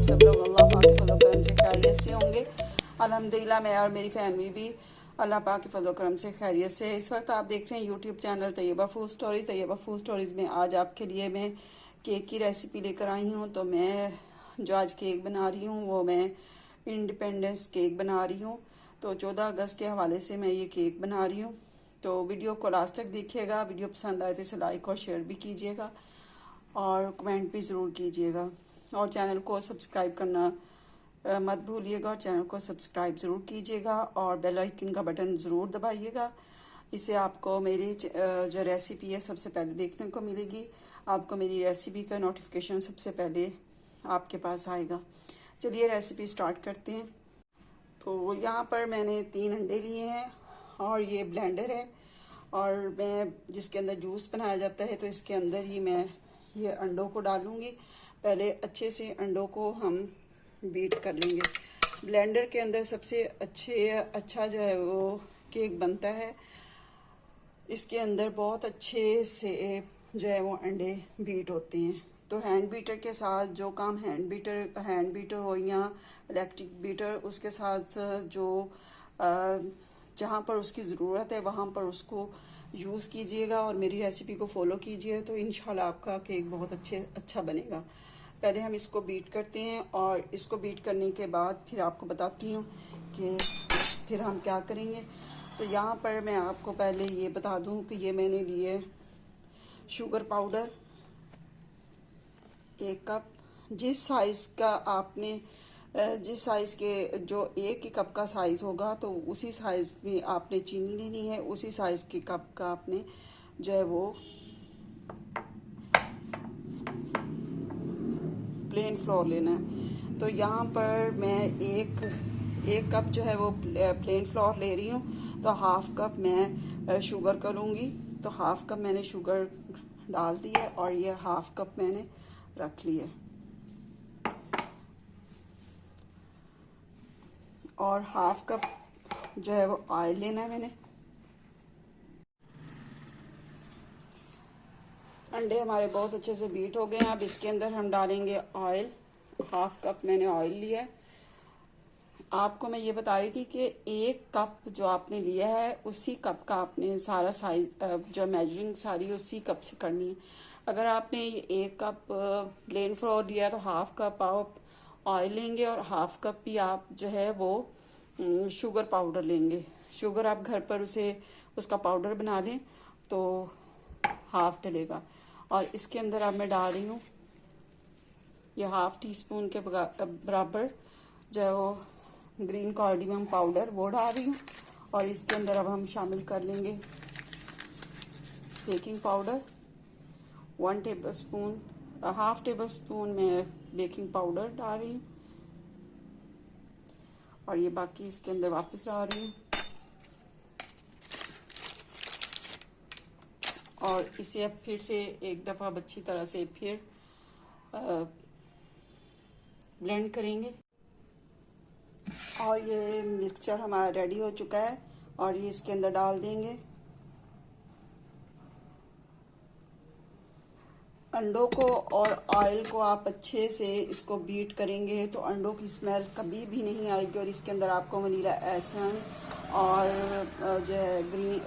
सब लोग अल्लाह पाक के फजल करम से खैरियत से होंगे। अल्हम्दुलिल्लाह मैं और मेरी फैमिली भी अल्लाह पाक के फजल करम से खैरियत से। इस वक्त आप देख रहे हैं YouTube channel Tayyaba food stories. Tayyaba food stories में आज आपके लिए मैं केक की रेसिपी लेकर आई हूँ। तो मैं जो आज केक बना रही हूँ वो मैं इंडिपेंडेंस केक बना रही हूँ। तो 14 अगस्त के हवाले से मैं ये केक बना रही हूँ। तो वीडियो को लास्ट तक देखिएगा। वीडियो पसंद आए तो इसे लाइक और शेयर भी कीजिएगा और कमेंट भी ज़रूर कीजिएगा और चैनल को सब्सक्राइब करना मत भूलिएगा और चैनल को सब्सक्राइब ज़रूर कीजिएगा और बेल आइकन का बटन ज़रूर दबाइएगा। इससे आपको मेरी जो रेसिपी है सबसे पहले देखने को मिलेगी। आपको मेरी रेसिपी का नोटिफिकेशन सबसे पहले आपके पास आएगा। चलिए रेसिपी स्टार्ट करते हैं। तो यहाँ पर मैंने 3 अंडे लिए हैं और ये ब्लेंडर है और मैं जिसके अंदर जूस बनाया जाता है तो इसके अंदर ही मैं ये अंडों को डालूँगी। पहले अच्छे से अंडों को हम बीट कर लेंगे। ब्लेंडर के अंदर सबसे अच्छा जो है वो केक बनता है। इसके अंदर बहुत अच्छे से जो है वो अंडे बीट होते हैं। तो हैंड बीटर के साथ जो काम हैंड बीटर हो या इलेक्ट्रिक बीटर, उसके साथ जो जहाँ पर उसकी ज़रूरत है वहाँ पर उसको यूज़ कीजिएगा और मेरी रेसिपी को फॉलो कीजिए तो इंशाल्लाह आपका केक बहुत अच्छा बनेगा। पहले हम इसको बीट करते हैं और इसको बीट करने के बाद फिर आपको बताती हूँ कि फिर हम क्या करेंगे। तो यहाँ पर मैं आपको पहले ये बता दूँ कि ये मैंने लिए शुगर पाउडर 1 कप। जिस साइज़ का आपने जिस साइज़ के जो 1 ही कप का साइज़ होगा तो उसी साइज़ में आपने चीनी लेनी है, उसी साइज़ के कप का आपने जो है वो प्लेन फ्लोर लेना है। तो यहाँ पर मैं एक कप जो है वो प्लेन फ्लोर ले रही हूँ। तो हाफ कप मैं शुगर करूँगी। तो हाफ कप मैंने शुगर डाल दी है और ये हाफ कप मैंने रख लिया और हाफ कप जो है वो ऑयल लेना है मैंने। अंडे हमारे बहुत अच्छे से बीट हो गए हैं। अब इसके अंदर हम डालेंगे ऑयल। हाफ कप मैंने ऑयल लिया है। आपको मैं ये बता रही थी कि 1 कप जो आपने लिया है उसी कप का आपने सारा साइज जो मेजरिंग सारी उसी कप से करनी है। अगर आपने 1 कप प्लेन फ्लोर लिया तो हाफ कप आप ऑयल लेंगे और हाफ कप भी आप जो है वो शुगर पाउडर लेंगे। शुगर आप घर पर उसका पाउडर बना लें तो हाफ डलेगा। और इसके अंदर अब मैं डाल रही हूँ ये हाफ टी स्पून के बराबर जो है वो ग्रीन कार्डियम पाउडर वो डाल रही हूँ। और इसके अंदर अब हम शामिल कर लेंगे baking powder 1 tablespoon, half table spoon में बेकिंग पाउडर डाल रही हूँ और ये बाकी इसके अंदर वापस डाल रही हूँ। और इसे अब फिर से एक दफ़ा अच्छी तरह से फिर ब्लेंड करेंगे। और ये मिक्सचर हमारा रेडी हो चुका है और ये इसके अंदर डाल देंगे। अंडों को और ऑयल को आप अच्छे से इसको बीट करेंगे तो अंडों की स्मेल कभी भी नहीं आएगी और इसके अंदर आपको वनीला एसेंस और जो है ग्रीन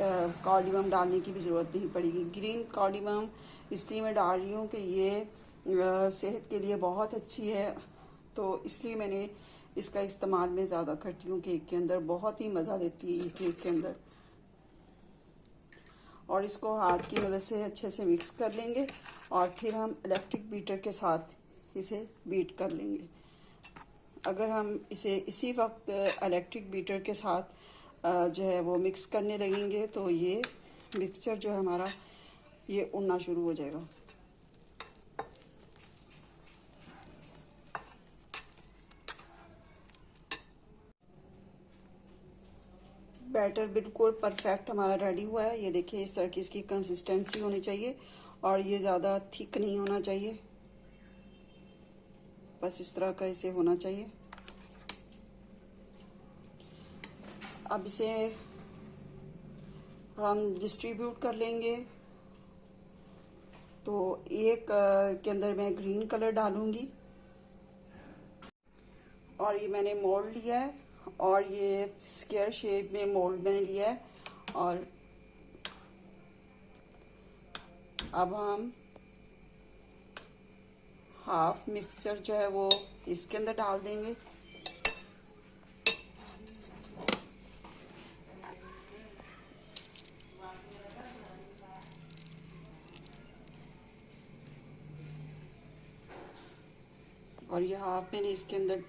कार्डियम डालने की भी ज़रूरत नहीं पड़ेगी। ग्रीन कार्डियम इसलिए मैं डाल रही हूँ कि ये सेहत के लिए बहुत अच्छी है तो इसलिए मैंने इसका इस्तेमाल मैं ज़्यादा करती हूँ केक के अंदर। बहुत ही मज़ा देती है ये केक के अंदर। और इसको हाथ की मदद से अच्छे से मिक्स कर लेंगे और फिर हम इलेक्ट्रिक बीटर के साथ इसे बीट कर लेंगे। अगर हम इसे इसी वक्त इलेक्ट्रिक बीटर के साथ जो है वो मिक्स करने लगेंगे तो ये मिक्सचर जो है हमारा ये उड़ना शुरू हो जाएगा। बैटर बिल्कुल परफेक्ट हमारा रेडी हुआ है। ये देखिए इस तरह की इसकी कंसिस्टेंसी होनी चाहिए और ये ज़्यादा थिक नहीं होना चाहिए, बस इस तरह का इसे होना चाहिए। अब इसे हम डिस्ट्रीब्यूट कर लेंगे। तो एक के अंदर मैं ग्रीन कलर डालूंगी और ये मैंने मोल्ड लिया है और ये स्क्वायर शेप में मोल्ड मैंने लिया है। और अब हम हाफ मिक्सचर जो है वो इसके अंदर डाल देंगे। और ये हाफ मैंने इसके अंदर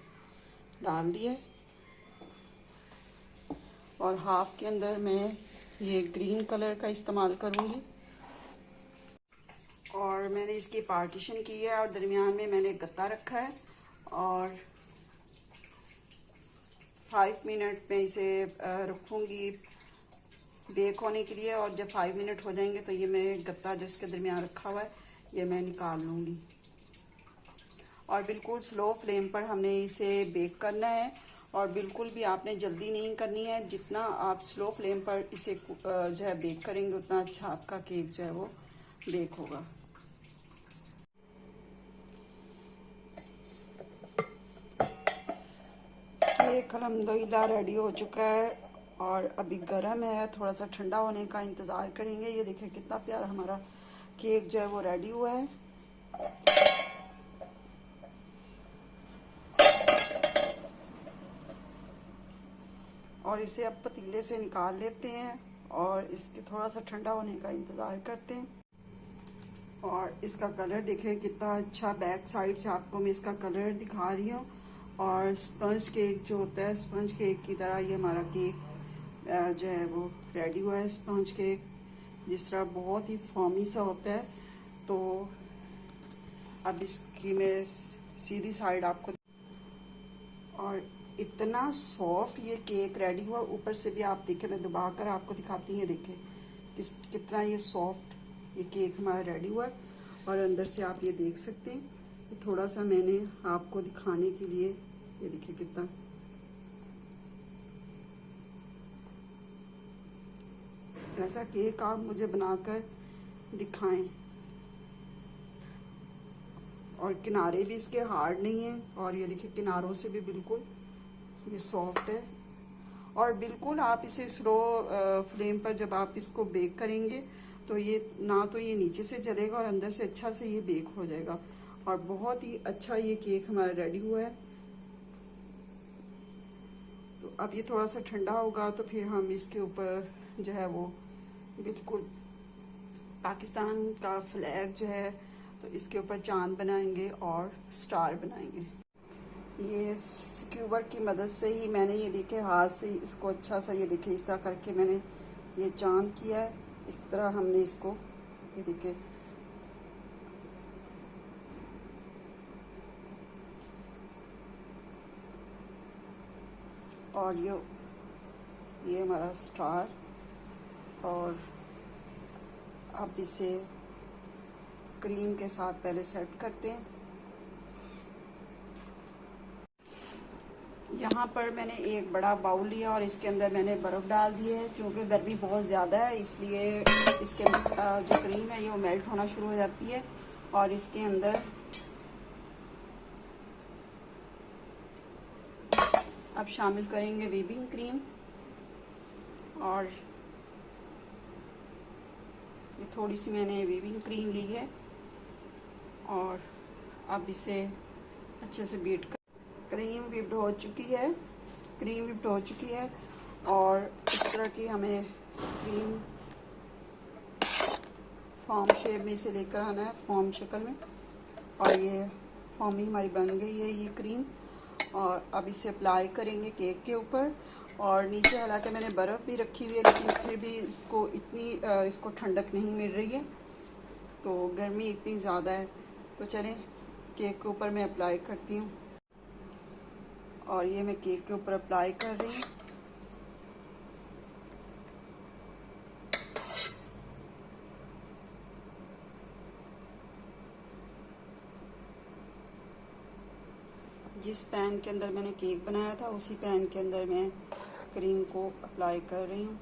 डाल दिया है और हाफ के अंदर मैं ये ग्रीन कलर का इस्तेमाल करूँगी। और मैंने इसकी पार्टीशन की है और दरमियान में मैंने गत्ता रखा है और 5 मिनट में इसे रखूँगी बेक होने के लिए। और जब 5 मिनट हो जाएंगे तो ये मैं गत्ता जो इसके दरमियान रखा हुआ है ये मैं निकाल लूँगी। और बिल्कुल स्लो फ्लेम पर हमने इसे बेक करना है और बिल्कुल भी आपने जल्दी नहीं करनी है। जितना आप स्लो फ्लेम पर इसे जो है बेक करेंगे उतना अच्छा आपका केक जो है वो बेक होगा। केक अल्हम्दुलिल्लाह रेडी हो चुका है और अभी गर्म है, थोड़ा सा ठंडा होने का इंतज़ार करेंगे। ये देखिए कितना प्यारा हमारा केक जो है वो रेडी हुआ है। और इसे अब पतीले से निकाल लेते हैं और इसके थोड़ा सा ठंडा होने का इंतज़ार करते हैं। और इसका कलर देखिए कितना अच्छा, बैक साइड से आपको मैं इसका कलर दिखा रही हूँ। और स्पंज केक जो होता है, स्पंज केक की तरह ये हमारा केक जो है वो रेडी हुआ है। स्पंज केक जिस तरह बहुत ही फॉर्मी सा होता है। तो अब इसकी मैं सीधी साइड आपको, और इतना सॉफ्ट ये केक रेडी हुआ। ऊपर से भी आप देखें, मैं दबा कर आपको दिखाती हूँ, देखें कितना ये सॉफ्ट ये केक हमारा रेडी हुआ है। और अंदर से आप ये देख सकते हैं, थोड़ा सा मैंने आपको दिखाने के लिए, ये देखिए कितना ऐसा केक आप मुझे बनाकर दिखाएं। और किनारे भी इसके हार्ड नहीं है और ये देखिए किनारों से भी बिल्कुल ये सॉफ्ट है। और बिल्कुल आप इसे स्लो फ्लेम पर जब आप इसको बेक करेंगे तो ये ना तो ये नीचे से जलेगा और अंदर से अच्छा से ये बेक हो जाएगा। और बहुत ही अच्छा ये केक हमारा रेडी हुआ है। तो अब ये थोड़ा सा ठंडा होगा तो फिर हम इसके ऊपर जो है वो बिल्कुल पाकिस्तान का फ्लैग जो है तो इसके ऊपर चांद बनाएंगे और स्टार बनाएंगे। ये स्क्यूबर की मदद से ही मैंने ये देखे हाथ से इसको अच्छा सा, ये देखे इस तरह करके मैंने ये चांद किया है। इस तरह हमने इसको, ये देखे और ये हमारा स्टार। और अब इसे क्रीम के साथ पहले सेट करते हैं। यहाँ पर मैंने एक बड़ा बाउल लिया और इसके अंदर मैंने बर्फ़ डाल दी है। चूँकि गर्मी बहुत ज़्यादा है इसलिए इसके जो क्रीम है ये वो मेल्ट होना शुरू हो जाती है। और इसके अंदर अब शामिल करेंगे व्हिपिंग क्रीम। और ये थोड़ी सी मैंने व्हिपिंग क्रीम ली है और अब इसे अच्छे से बीट कर, क्रीम व्हिप्ड हो चुकी है, क्रीम व्हिप्ड हो चुकी है। और इस तरह की हमें क्रीम फॉर्म शेप में इसे लेकर आना है, फॉर्म शक्ल में। और ये फॉर्मिंग हमारी बन गई है ये क्रीम। और अब इसे अप्लाई करेंगे केक के ऊपर। और नीचे हालांकि मैंने बर्फ़ भी रखी हुई है लेकिन फिर भी इसको इतनी इसको ठंडक नहीं मिल रही है, तो गर्मी इतनी ज़्यादा है। तो चलें केक के ऊपर मैं अप्लाई करती हूँ। और ये मैं केक के ऊपर अप्लाई कर रही हूँ। जिस पैन के अंदर मैंने केक बनाया था उसी पैन के अंदर मैं क्रीम को अप्लाई कर रही हूँ।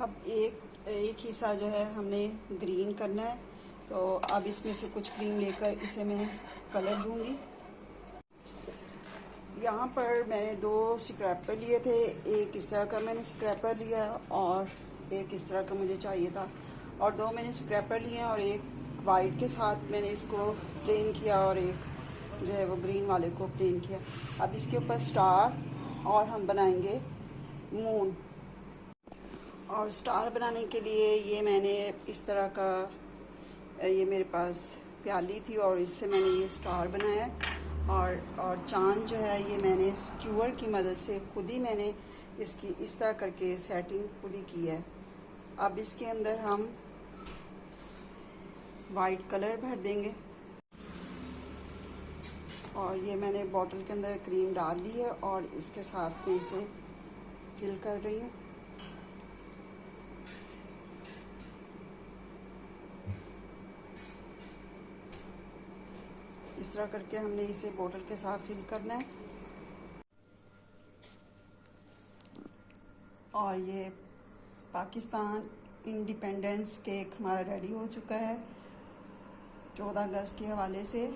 अब एक हिस्सा जो है हमने ग्रीन करना है, तो अब इसमें से कुछ क्रीम लेकर इसे मैं कलर दूंगी। यहाँ पर मैंने 2 स्क्रैपर लिए थे, एक इस तरह का मैंने स्क्रैपर लिया और एक इस तरह का मुझे चाहिए था, और 2 मैंने स्क्रैपर लिए और एक वाइट के साथ मैंने इसको प्लेन किया और एक जो है वो ग्रीन वाले को प्लेन किया। अब इसके ऊपर स्टार और हम बनाएंगे मून। और स्टार बनाने के लिए ये मैंने इस तरह का, ये मेरे पास प्याली थी और इससे मैंने ये स्टार बनाया है। और चांद जो है ये मैंने स्क्यूअर की मदद से खुद ही मैंने इसकी इस तरह करके सेटिंग खुद ही की है। अब इसके अंदर हम वाइट कलर भर देंगे और ये मैंने बॉटल के अंदर क्रीम डाल ली है और इसके साथ में इसे फिल कर रही हूँ। इस तरह करके हमने इसे बोतल के साथ फिल करना है। और ये पाकिस्तान इंडिपेंडेंस केक हमारा रेडी हो चुका है 14 अगस्त के हवाले से।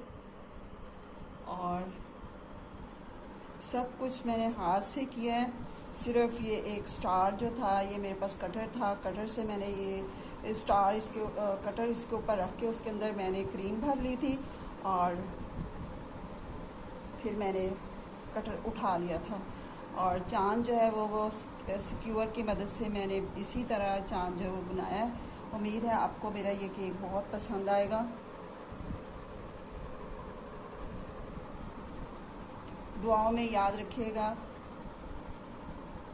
और सब कुछ मैंने हाथ से किया है, सिर्फ ये एक स्टार जो था, ये मेरे पास कटर था, कटर से मैंने ये स्टार कटर इसके ऊपर रख के उसके अंदर मैंने क्रीम भर ली थी और फिर मैंने कटर उठा लिया था। और चांद जो है वो स्क्यूअर की मदद से मैंने इसी तरह चांद जो है वो बनाया है। उम्मीद है आपको मेरा ये केक बहुत पसंद आएगा। दुआओं में याद रखिएगा।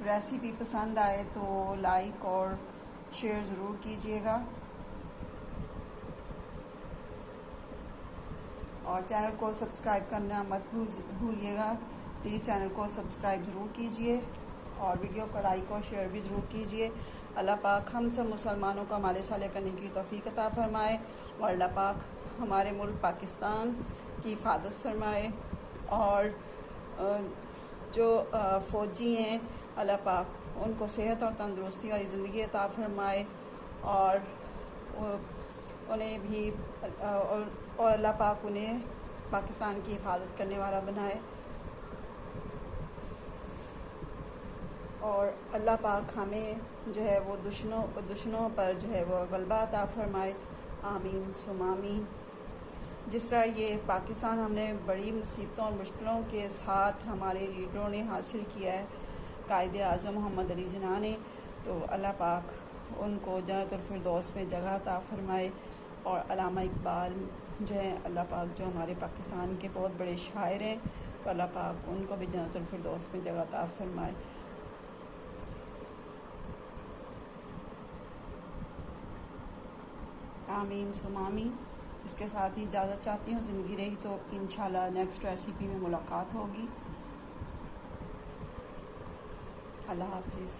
रेसिपी पसंद आए तो लाइक और शेयर ज़रूर कीजिएगा और चैनल को सब्सक्राइब करना मत भूलिएगा। प्लीज़ चैनल को सब्सक्राइब ज़रूर कीजिए और वीडियो को लाइक और शेयर भी ज़रूर कीजिए। अल्लाह पाक हम सब मुसलमानों का माले साले करने की तौफीक अता फरमाए और अल्लाह पाक हमारे मुल्क पाकिस्तान की हिफाजत फरमाए। और जो फ़ौजी हैं अल्लाह पाक उनको सेहत और तंदुरुस्ती वाली ज़िंदगी अता फरमाए और उन्हें भी और अल्लाह पाक उन्हें पाकिस्तान की हिफाजत करने वाला बनाए और अल्लाह पाक हमें जो है वो दुश्मनों पर जो है वो गलबा अता फरमाए। आमीन सुम आमीन। जिस तरह ये पाकिस्तान हमने बड़ी मुसीबतों और मुश्किलों के साथ हमारे लीडरों ने हासिल किया है, कायदे आज़म मोहम्मद अली जिन्ना ने, तो अल्लाह पाक उनको जन्नतुल फिरदौस में जगह अता फरमाए। और अल्लामा इकबाल जो है अल्लाह पाक जो हमारे पाकिस्तान के बहुत बड़े शायर हैं, तो अल्लाह पाक उनको भी जन्नतुल फिरदौस में जगह अता फरमाए। आमीन सुम आमीन। इसके साथ ही इजाज़त चाहती हूँ। ज़िंदगी रही तो इंशाल्लाह नेक्स्ट रेसिपी में मुलाकात होगी। अल्लाह हाफिज़।